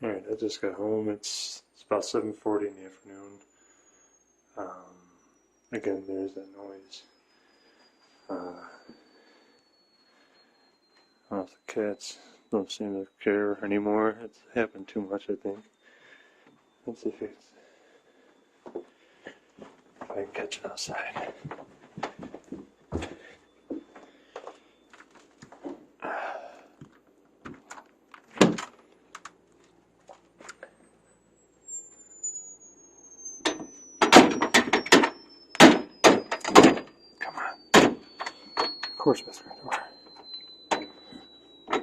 Alright, I just got home. It's about 7:40 in the afternoon. Again, there's that noise. I don't know if the cats don't seem to care anymore. It's happened too much, I think. Let's see if I can catch it outside. Come on. Of course, Mr. Door. What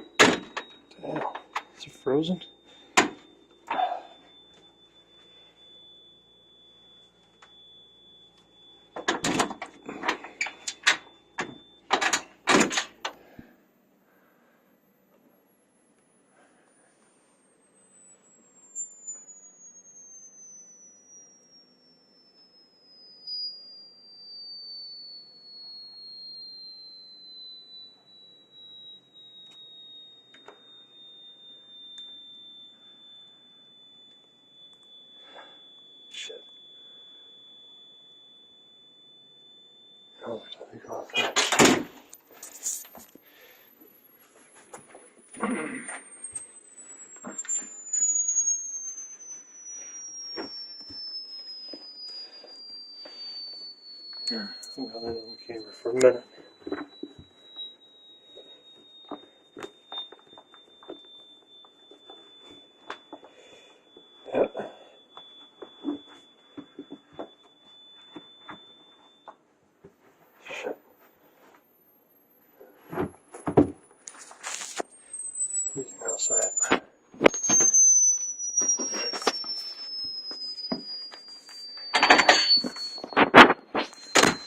the hell? Is it frozen? Shit. Oh, let me go outside. Here, I'm gonna let it on the camera for a minute. Yep. Shit. Freezing outside.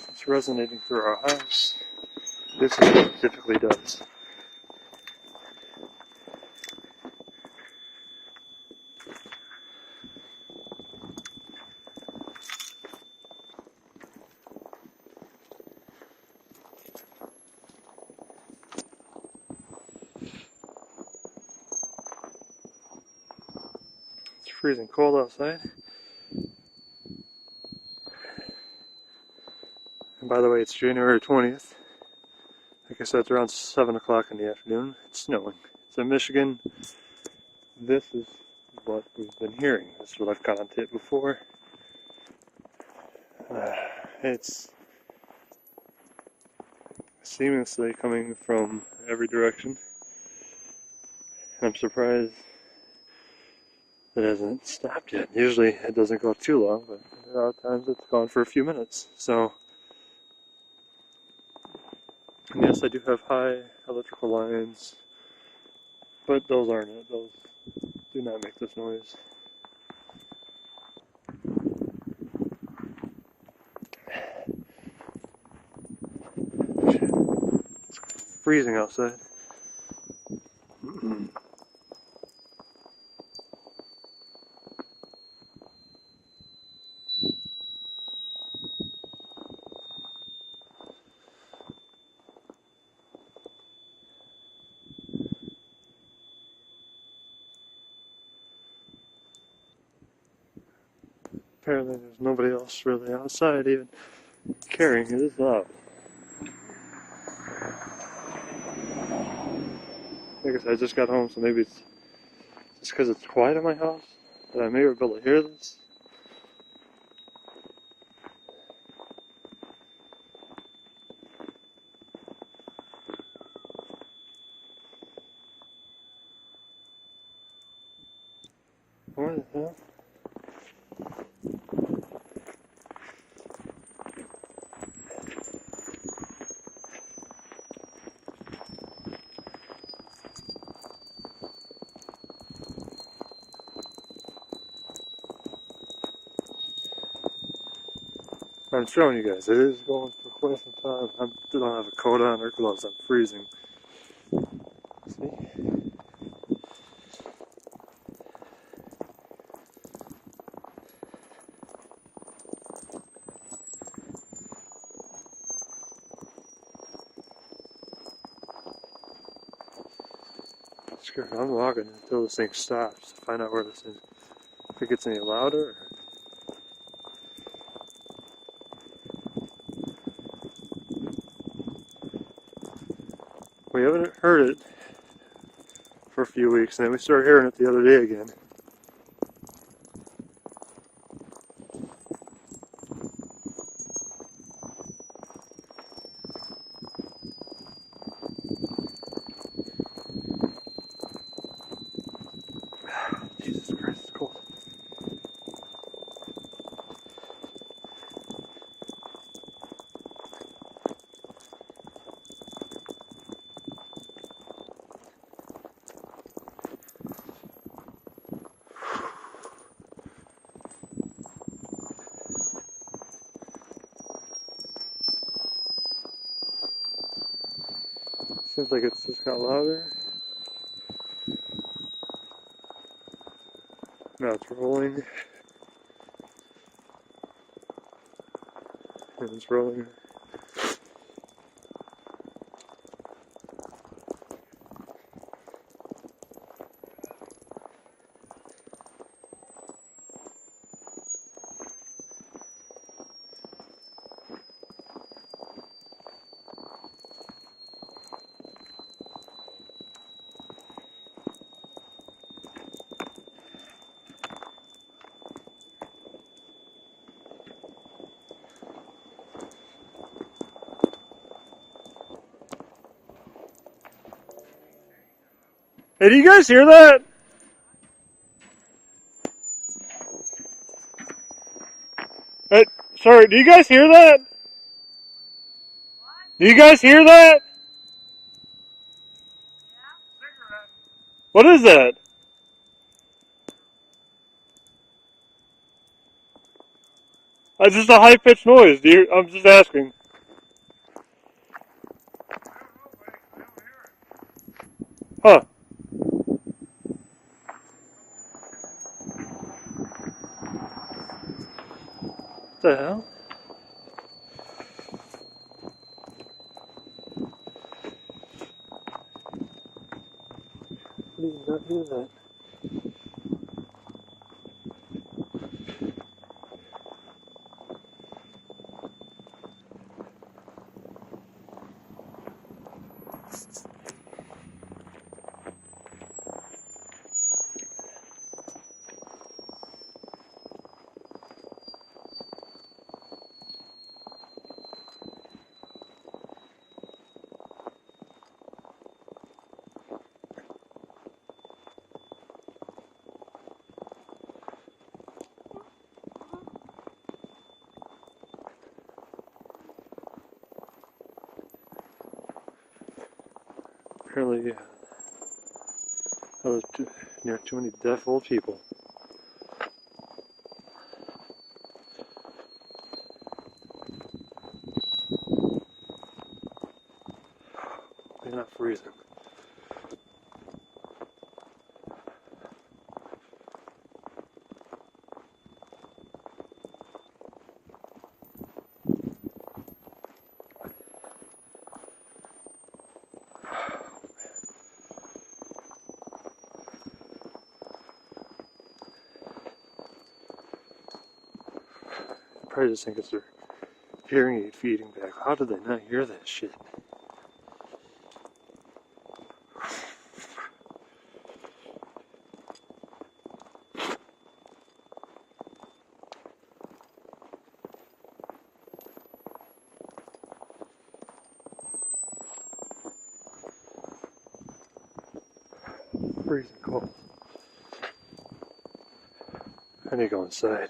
It's resonating through our house. This is what it typically does. It's freezing cold outside. And by the way, it's January 20th. Like I said, it's around 7 o'clock in the afternoon. It's snowing. It's in Michigan. This is what we've been hearing. This is what I've caught on tape before. It's seamlessly coming from every direction. And I'm surprised it hasn't stopped yet. Usually it doesn't go too long, but there are times it's gone for a few minutes. So, and yes, I do have high electrical lines, but those aren't it. Those do not make this noise. It's freezing outside. Apparently there's nobody else really outside even caring. It is loud. Like I said, I just got home, so maybe it's just because it's quiet in my house that I may be able to hear this. What the hell? I'm showing you guys, it is going for quite some time. I don't have a coat on or gloves, I'm freezing. See? It's scared. I'm walking until this thing stops to find out where this is. If it gets any louder. We haven't heard it for a few weeks, and then we started hearing it the other day again. Jesus Christ, it's cold. Seems like it's just got louder. Now it's rolling. And it's rolling. Hey, do you guys hear that? Hey, sorry, do you guys hear that? Do you guys hear that? What is that? It's just a high-pitched noise. I'm just asking. Huh. What the hell? I did not hear that. Apparently, I was near too many deaf old people. They're not freezing. Probably just think it's their hearing aid feeding back. How did they not hear that shit? Freezing cold. I need to go inside.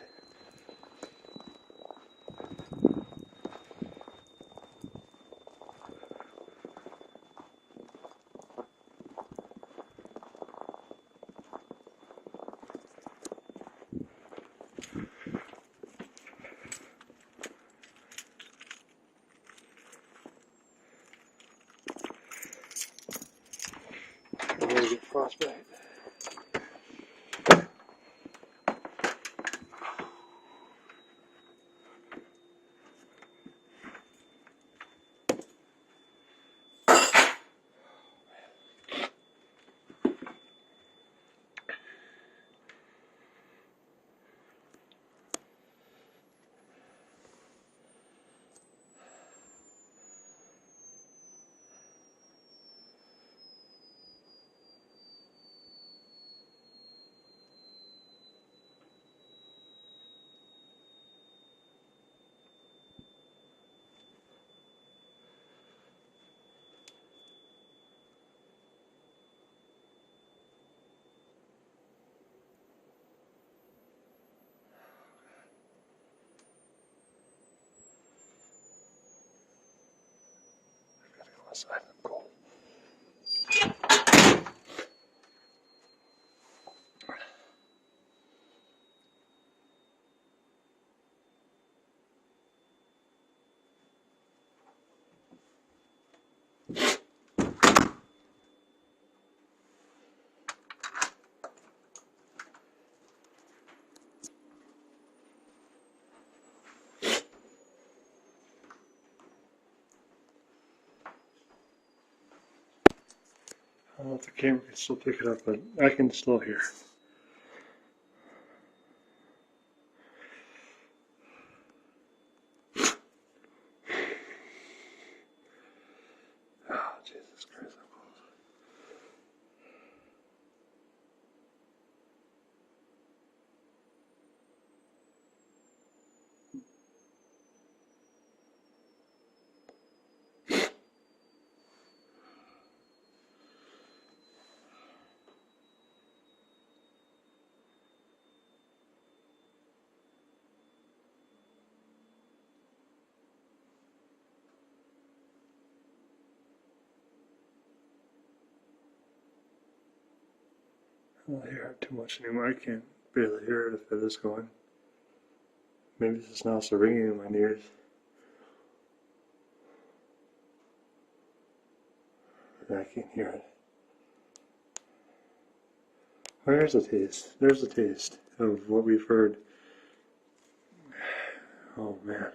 I'm gonna get frostbite. outside. I'm cold. I don't know if the camera can still pick it up, but I can still hear. Oh, Jesus Christ, I'm cold. I don't hear it too much anymore. I can't barely hear it if it is going. Maybe it's just now also ringing in my ears. I can't hear it. Where's the taste? There's the taste of what we've heard. Oh man.